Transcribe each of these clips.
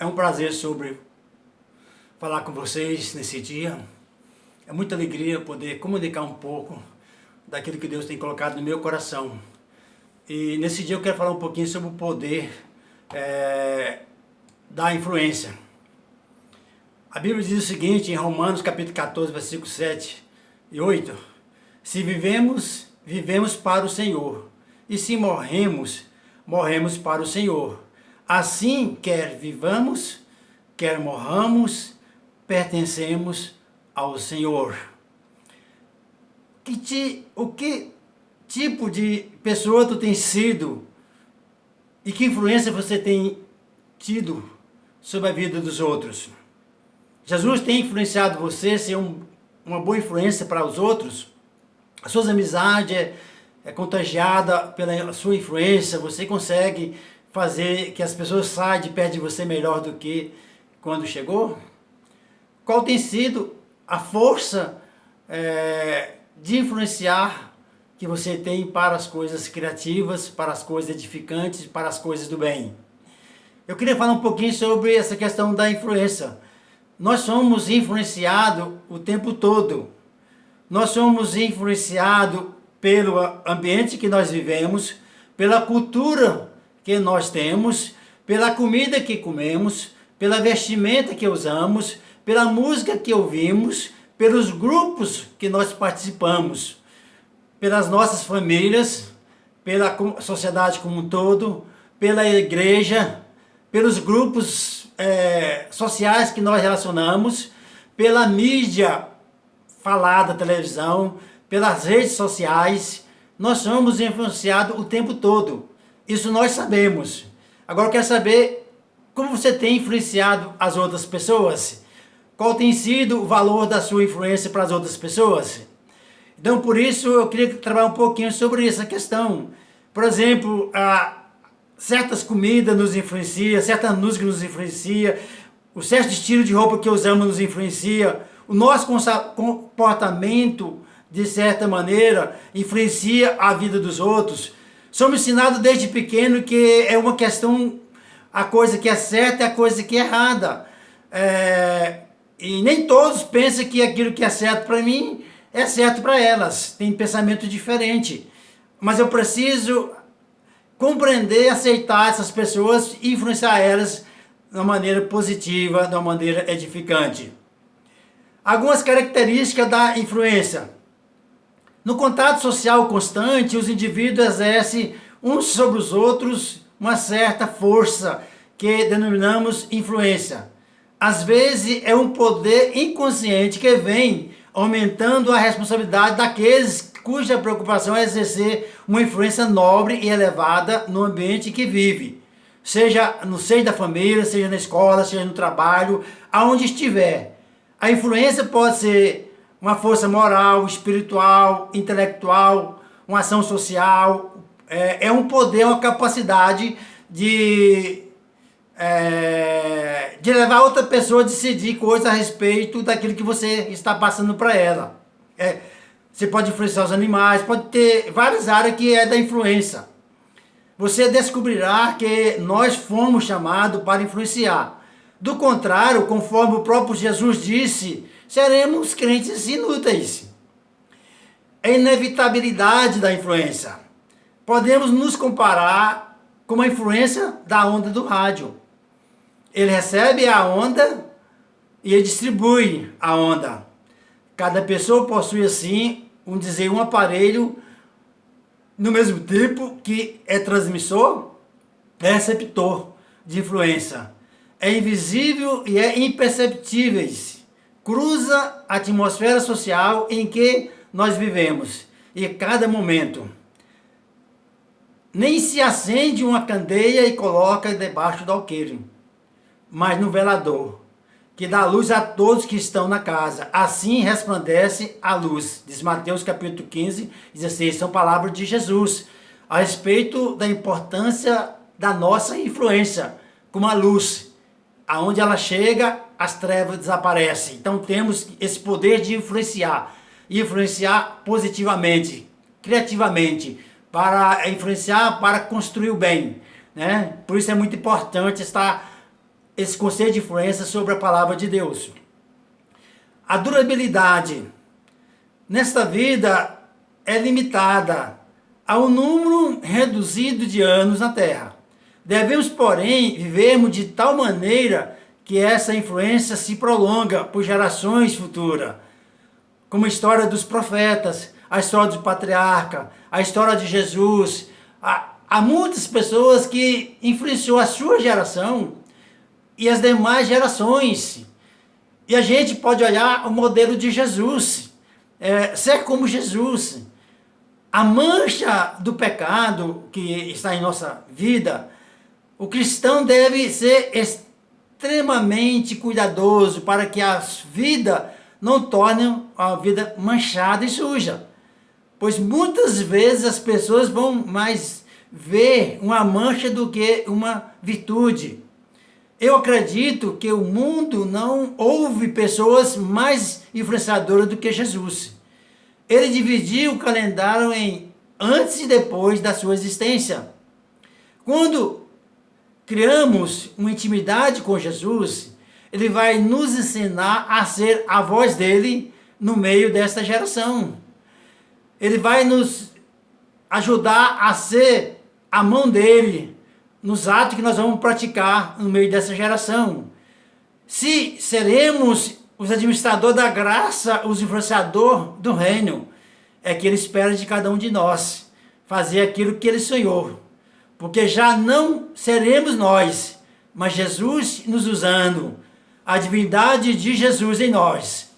É um prazer falar com vocês nesse dia. É muita alegria poder comunicar um pouco daquilo que Deus tem colocado no meu coração. E nesse dia eu quero falar um pouquinho sobre o poder da influência. A Bíblia diz o seguinte, em Romanos capítulo 14, versículos 7 e 8. Se vivemos, vivemos para o Senhor. E se morremos, morremos para o Senhor. Assim, quer vivamos, quer morramos, pertencemos ao Senhor. O que tipo de pessoa tu tem sido e que influência você tem tido sobre a vida dos outros? Jesus tem influenciado você a ser uma boa influência para os outros? A sua amizade é contagiada pela sua influência? Você consegue fazer que as pessoas saiam de perto de você melhor do que quando chegou? Qual tem sido a força de influenciar que você tem para as coisas criativas, para as coisas edificantes, para as coisas do bem? Eu queria falar um pouquinho sobre essa questão da influência. Nós somos influenciados o tempo todo. Nós somos influenciados pelo ambiente que nós vivemos, pela cultura que nós temos, pela comida que comemos, pela vestimenta que usamos, pela música que ouvimos, pelos grupos que nós participamos, pelas nossas famílias, pela sociedade como um todo, pela igreja, pelos grupos sociais que nós relacionamos, pela mídia falada, televisão, pelas redes sociais. Nós somos influenciados o tempo todo. Isso nós sabemos. Agora eu quero saber como você tem influenciado as outras pessoas. Qual tem sido o valor da sua influência para as outras pessoas? Então, por isso, eu queria trabalhar um pouquinho sobre essa questão. Por exemplo, certas comidas nos influenciam, certa música nos influencia, o certo estilo de roupa que usamos nos influencia, o nosso comportamento, de certa maneira, influencia a vida dos outros. Somos ensinados desde pequeno que é uma questão, a coisa que é certa e a coisa que é errada. E nem todos pensam que aquilo que é certo para mim é certo para elas. Tem pensamento diferente. Mas eu preciso compreender, aceitar essas pessoas e influenciar elas de uma maneira positiva, de uma maneira edificante. Algumas características da influência. No contato social constante, os indivíduos exercem uns sobre os outros uma certa força que denominamos influência. Às vezes é um poder inconsciente que vem aumentando a responsabilidade daqueles cuja preocupação é exercer uma influência nobre e elevada no ambiente que vive. Seja no seio da família, seja na escola, seja no trabalho, aonde estiver. A influência pode ser uma força moral, espiritual, intelectual, uma ação social. É um poder, uma capacidade de levar outra pessoa a decidir coisas a respeito daquilo que você está passando para ela. Você pode influenciar os animais, pode ter várias áreas que é da influência. Você descobrirá que nós fomos chamados para influenciar. Do contrário, conforme o próprio Jesus disse, seremos crentes inúteis. A inevitabilidade da influência. Podemos nos comparar com a influência da onda do rádio. Ele recebe a onda e ele distribui a onda. Cada pessoa possui assim, um aparelho no mesmo tempo que é transmissor, é receptor de influência. É invisível e é imperceptível. Cruza a atmosfera social em que nós vivemos e cada momento. Nem se acende uma candeia e coloca debaixo do alqueire, mas no velador, que dá luz a todos que estão na casa. Assim resplandece a luz. Diz Mateus capítulo 15, 16. São palavras de Jesus a respeito da importância da nossa influência como a luz. Aonde ela chega, as trevas desaparecem. Então temos esse poder de influenciar positivamente, criativamente, para influenciar, para construir o bem, né? Por isso é muito importante estar esse conceito de influência sobre a palavra de Deus. A durabilidade nesta vida é limitada a um número reduzido de anos na Terra. Devemos, porém, vivermos de tal maneira que essa influência se prolonga por gerações futuras, como a história dos profetas, a história do patriarca, a história de Jesus. Há muitas pessoas que influenciou a sua geração e as demais gerações. E a gente pode olhar o modelo de Jesus, ser como Jesus. A mancha do pecado que está em nossa vida, o cristão deve ser extremamente cuidadoso para que a vida não torne a vida manchada e suja. Pois muitas vezes as pessoas vão mais ver uma mancha do que uma virtude. Eu acredito que o mundo não houve pessoas mais influenciadoras do que Jesus. Ele dividiu o calendário em antes e depois da sua existência. Quando criamos uma intimidade com Jesus, ele vai nos ensinar a ser a voz dele no meio desta geração. Ele vai nos ajudar a ser a mão dele nos atos que nós vamos praticar no meio dessa geração. Se seremos os administradores da graça, os influenciadores do reino, é que ele espera de cada um de nós fazer aquilo que ele sonhou. Porque já não seremos nós, mas Jesus nos usando, a divindade de Jesus em nós.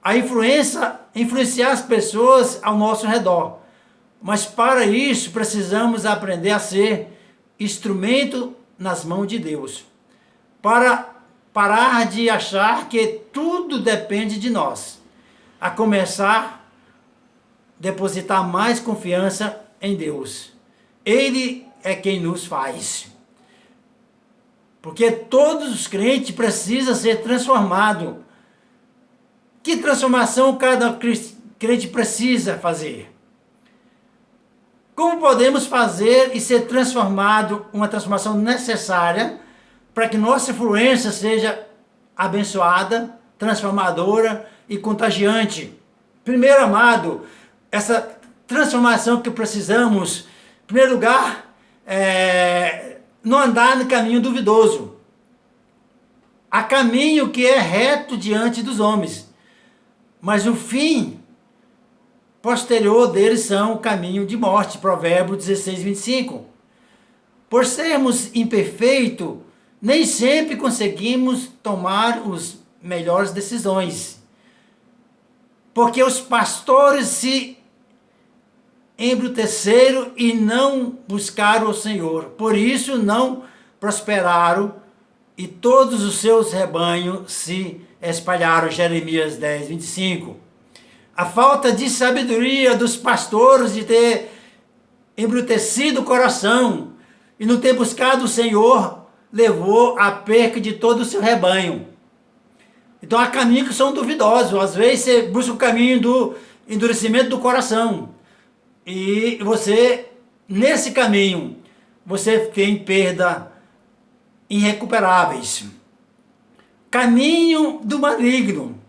A influenciar as pessoas ao nosso redor. Mas para isso precisamos aprender a ser instrumento nas mãos de Deus. Para parar de achar que tudo depende de nós. A começar, depositar mais confiança em Deus. Ele é quem nos faz. Porque todos os crentes precisam ser transformados. Que transformação cada crente precisa fazer? Como podemos fazer e ser transformado, uma transformação necessária para que nossa influência seja abençoada, transformadora e contagiante? Primeiro, amado, essa transformação que precisamos, em primeiro lugar, não andar no caminho duvidoso. Há caminho que é reto diante dos homens, mas o fim posterior deles são o caminho de morte. Provérbios 16, 25. Por sermos imperfeitos, nem sempre conseguimos tomar as melhores decisões. Porque os pastores se embruteceram e não buscaram o Senhor. Por isso não prosperaram e todos os seus rebanhos se espalharam. Jeremias 10, 25. A falta de sabedoria dos pastores de ter embrutecido o coração e não ter buscado o Senhor levou à perca de todo o seu rebanho. Então há caminhos que são duvidosos. Às vezes você busca o caminho do endurecimento do coração. E você, nesse caminho, você tem perda irrecuperáveis. Caminho do maligno.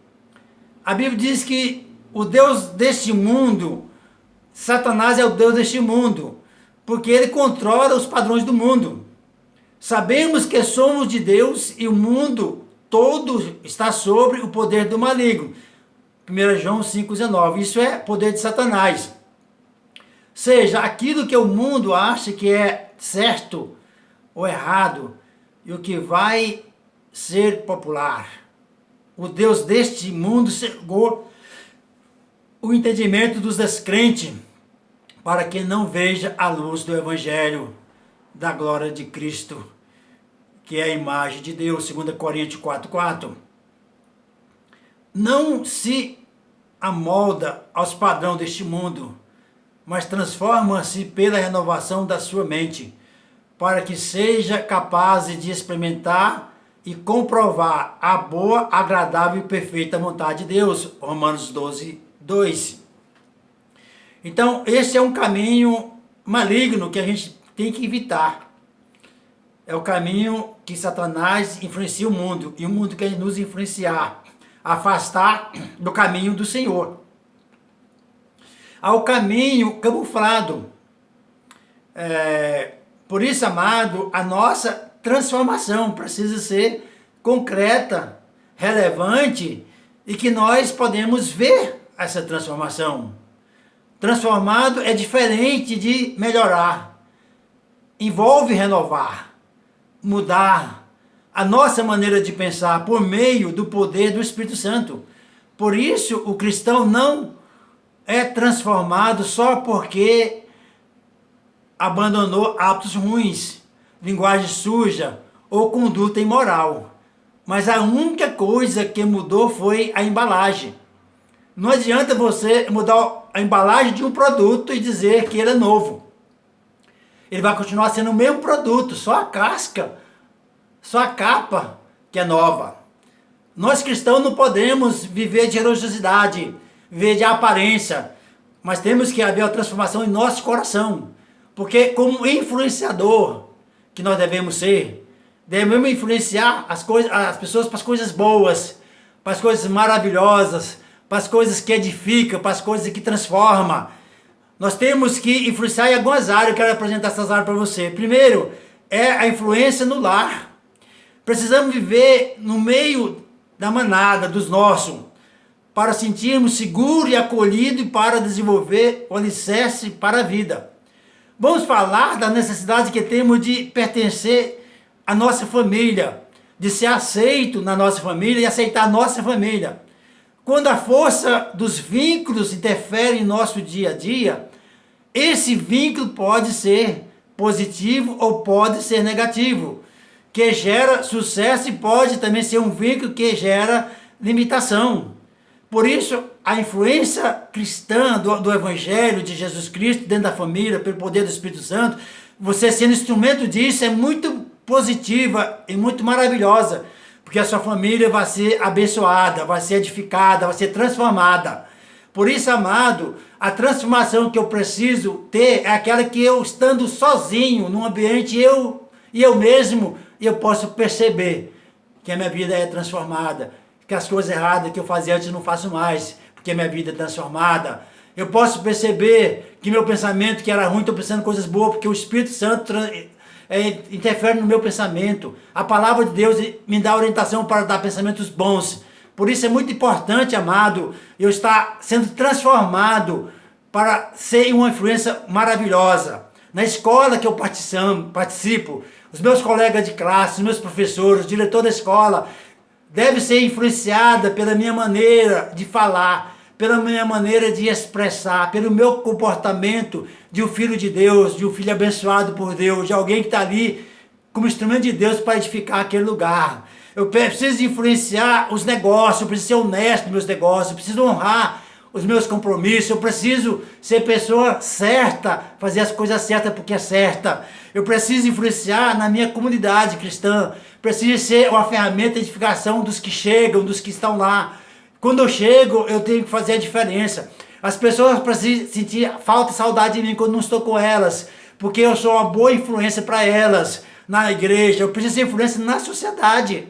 A Bíblia diz que o Deus deste mundo, Satanás é o Deus deste mundo, porque ele controla os padrões do mundo. Sabemos que somos de Deus e o mundo todo está sobre o poder do maligno. 1 João 5,19. Isso é poder de Satanás. Seja, aquilo que o mundo acha que é certo ou errado e o que vai ser popular. O Deus deste mundo cegou o entendimento dos descrentes para que não veja a luz do Evangelho da glória de Cristo, que é a imagem de Deus, 2 Coríntios 4,4. Não se amolda aos padrões deste mundo, mas transforma-se pela renovação da sua mente, para que seja capaz de experimentar e comprovar a boa, agradável e perfeita vontade de Deus. Romanos 12, 2. Então, esse é um caminho maligno que a gente tem que evitar. É o caminho que Satanás influencia o mundo, e o mundo quer nos influenciar, afastar do caminho do Senhor. Há o caminho camuflado. Por isso, amado, a nossa transformação precisa ser concreta, relevante, e que nós podemos ver essa transformação. Transformado é diferente de melhorar. Envolve renovar, mudar a nossa maneira de pensar por meio do poder do Espírito Santo. Por isso, o cristão não é transformado só porque abandonou hábitos ruins, linguagem suja ou conduta imoral. Mas a única coisa que mudou foi a embalagem. Não adianta você mudar a embalagem de um produto e dizer que ele é novo. Ele vai continuar sendo o mesmo produto, só a casca, só a capa que é nova. Nós cristãos não podemos viver de religiosidade, viver de aparência, mas temos que haver a transformação em nosso coração. Porque como influenciador que nós devemos ser, devemos influenciar as pessoas para as coisas boas, para as coisas maravilhosas, para as coisas que edificam, para as coisas que transformam. Nós temos que influenciar em algumas áreas. Eu quero apresentar essas áreas para você. Primeiro, é a influência no lar. Precisamos viver no meio da manada, dos nossos, para sentirmos seguro e acolhido e para desenvolver o alicerce para a vida. Vamos falar da necessidade que temos de pertencer à nossa família, de ser aceito na nossa família e aceitar a nossa família. Quando a força dos vínculos interfere em nosso dia a dia, esse vínculo pode ser positivo ou pode ser negativo, que gera sucesso, e pode também ser um vínculo que gera limitação. Por isso, a influência cristã do Evangelho de Jesus Cristo dentro da família, pelo poder do Espírito Santo, você sendo instrumento disso, é muito positiva e muito maravilhosa, porque a sua família vai ser abençoada, vai ser edificada, vai ser transformada. Por isso, amado, a transformação que eu preciso ter é aquela que eu, estando sozinho num ambiente, eu mesmo, eu posso perceber que a minha vida é transformada, que as coisas erradas que eu fazia antes eu não faço mais, porque a minha vida é transformada. Eu posso perceber que meu pensamento que era ruim, estou pensando coisas boas, porque o Espírito Santo interfere no meu pensamento. A palavra de Deus me dá orientação para dar pensamentos bons. Por isso é muito importante, amado, eu estar sendo transformado para ser uma influência maravilhosa. Na escola que eu participo, os meus colegas de classe, os meus professores, o diretor da escola, deve ser influenciada pela minha maneira de falar, pela minha maneira de expressar, pelo meu comportamento de um filho de Deus, de um filho abençoado por Deus, de alguém que está ali como instrumento de Deus para edificar aquele lugar. Eu preciso influenciar os negócios, eu preciso ser honesto nos meus negócios, eu preciso honrar os meus compromissos, eu preciso ser pessoa certa, fazer as coisas certas porque é certa. Eu preciso influenciar na minha comunidade cristã, preciso ser uma ferramenta de edificação dos que chegam, dos que estão lá. Quando eu chego, eu tenho que fazer a diferença. As pessoas precisam sentir falta e saudade de mim quando não estou com elas, porque eu sou uma boa influência para elas na igreja. Eu preciso ser influência na sociedade.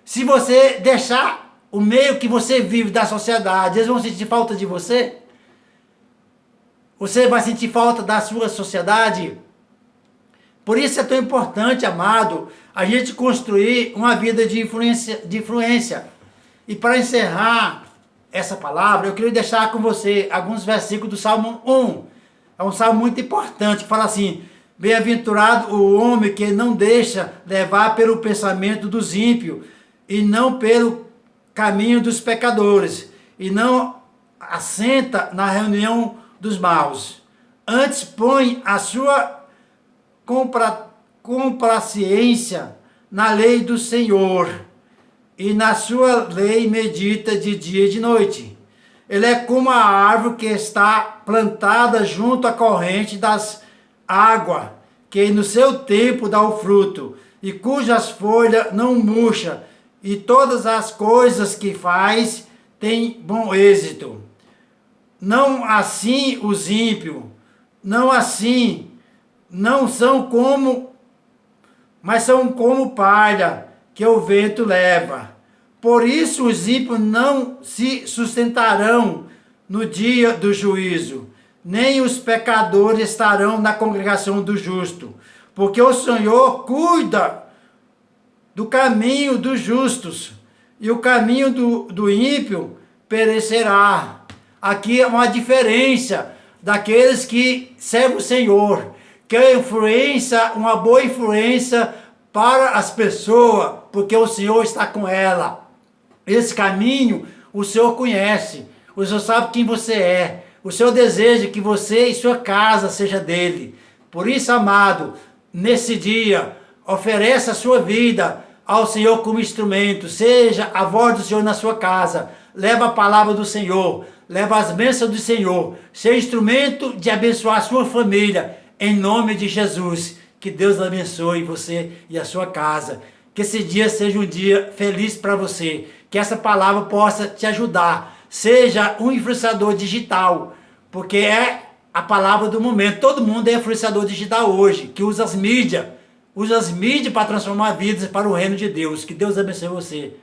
Se você deixar o meio que você vive da sociedade, eles vão sentir falta de você? Você vai sentir falta da sua sociedade? Por isso é tão importante, amado, a gente construir uma vida de influência. E para encerrar essa palavra, eu queria deixar com você alguns versículos do Salmo 1. É um salmo muito importante, que fala assim: bem-aventurado o homem que não deixa levar pelo pensamento dos ímpios, e não pelo caminho dos pecadores, e não assenta na reunião dos maus. Antes põe a sua complacência na lei do Senhor, e na sua lei medita de dia e de noite. Ele é como a árvore que está plantada junto à corrente das águas, que no seu tempo dá o fruto, e cujas folhas não murcham, e todas as coisas que faz têm bom êxito. Não assim os ímpios, não assim, não são como mas são como palha que o vento leva. Por isso os ímpios não se sustentarão no dia do juízo, nem os pecadores estarão na congregação do justo, porque o Senhor cuida do caminho dos justos, e o caminho do ímpio perecerá. Aqui é uma diferença daqueles que servem o Senhor, que é uma boa influência para as pessoas, porque o Senhor está com ela. Esse caminho o Senhor conhece, o Senhor sabe quem você é, o Senhor deseja que você e sua casa seja dele. Por isso, amado, nesse dia, ofereça a sua vida ao Senhor como instrumento, seja a voz do Senhor na sua casa, leva a palavra do Senhor, leva as bênçãos do Senhor, seja instrumento de abençoar a sua família, em nome de Jesus. Que Deus abençoe você e a sua casa, que esse dia seja um dia feliz para você, que essa palavra possa te ajudar, seja um influenciador digital, porque é a palavra do momento. Todo mundo é influenciador digital hoje, que usa as mídias para transformar vidas para o reino de Deus. Que Deus abençoe você.